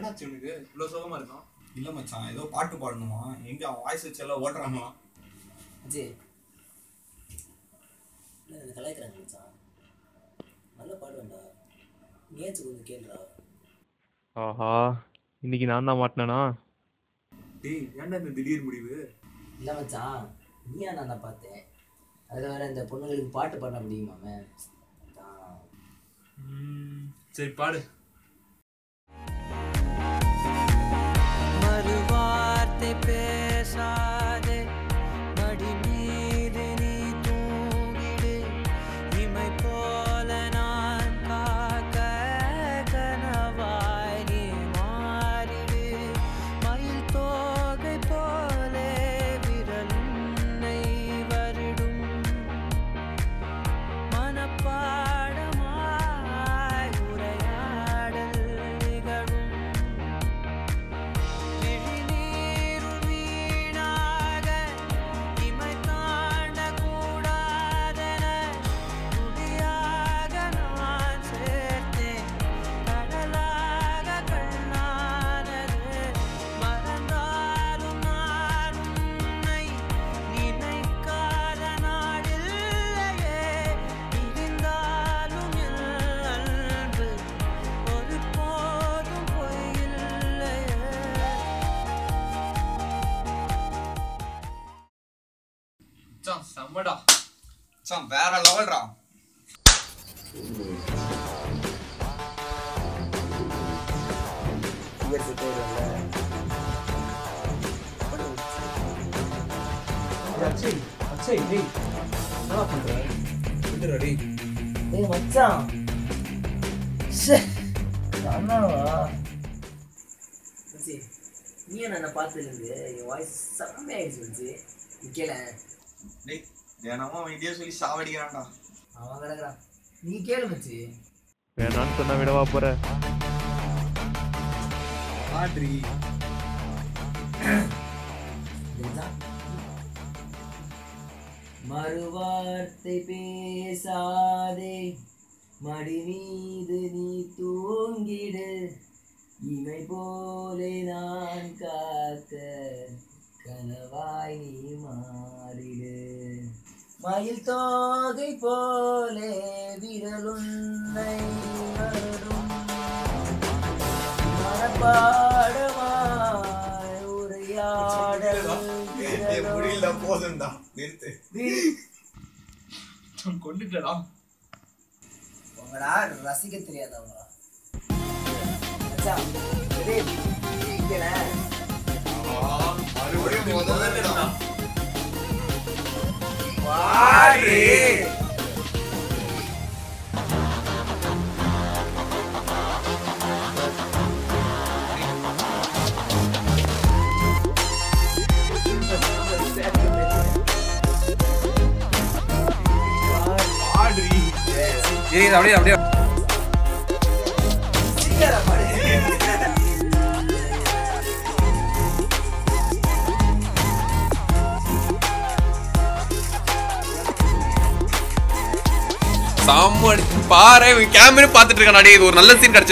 என்னாச்சு உனக்கு இவ்வளோ சோகமாக இருக்கும்? இல்லை மச்சான், ஏதோ பாட்டு பாடணுமா, எங்கே அவன் வாய்ஸ் வச்சு எல்லாம் ஓட்டுறாங்களாம். ஜி இல்லை கலாய்க்கிறாங்க மச்சான், நல்லா பாடுவேன்டா, ஏச்சு கொஞ்சம் கேளுடா. ஆஹா, இன்னைக்கு நான் தான் மாட்டினேனா? டேய் ஏன்டா இந்த திடீர் முடிவு? இல்லை மச்சான், நீயா நான் தான் பார்த்தேன், அதில் வேற இந்த பொண்ணுங்களுக்கு பாட்டு பாட முடியுமாமே. சரி பாடு. மறுவார்த்தை பேசாதே, மடி மீது நீ தூங்கிடு, இமை போல நான் காக்க கனவாய் நீ மாறிடு, மயில் தோகை போலே விரல் உன்னை வருடும், மனப்பாடமாய் உரையாடல் நிகழும், விழிநீருள் வீணாக இமை தாண்டக்கூடாதென துளியாக நான் சேர்த்தேன், கடலாக கண்ணானது, மறந்தாலும் நான் உன்னை நினைக்காத நாடில்லையே, பிரிந்தாலும் என் அன்பு ஒரு போதும் பொய்யில்லையே. மச்சான் செம்மடா. மச்சான் வேற லெவல்ரா. அச்சய் அச்சய் டேய் என்ன பண்ற? விட்டுடா டேய். ஏய் மச்சான், அண்ணாவா மச்சி, நீ என்ன பார்த்ததுலேருந்து என் வாய்ஸ் செம்மையாயிடுச்சு மச்சி. நீ கேள, டேய் தினமும் அவன் இதே சொல்லி சாவடிக்கிறான்டா. அவன் கிடக்குறான், நீ கேளு மச்சி. வேணான்னு சொன்னா விடவா போற? ஆட்ரி மறுவார்த்தை பேசாதே, மடி மீது நீ தூங்கிடு, இமை போலே நான் காக்க கனவாய் நீ மாறிடு, மயில் தோகை போலே விரலுன்னை வருடும், மனப்பாடமாய் உரையாடல் முடியல போதும்டா, நிறுத்து. கொண்டுட்டடா. உங்களா ரசிக்க தெரியாதவங்களா? மச்சான், டேய், இங்கடா. மறுபடியும் முதல்ல வாடி. அப்படியே அப்படியே சாம பாரு, கேமரா பாத்துட்டு இருக்கானே, இது ஒரு நல்ல சீன் கிடைச்சது.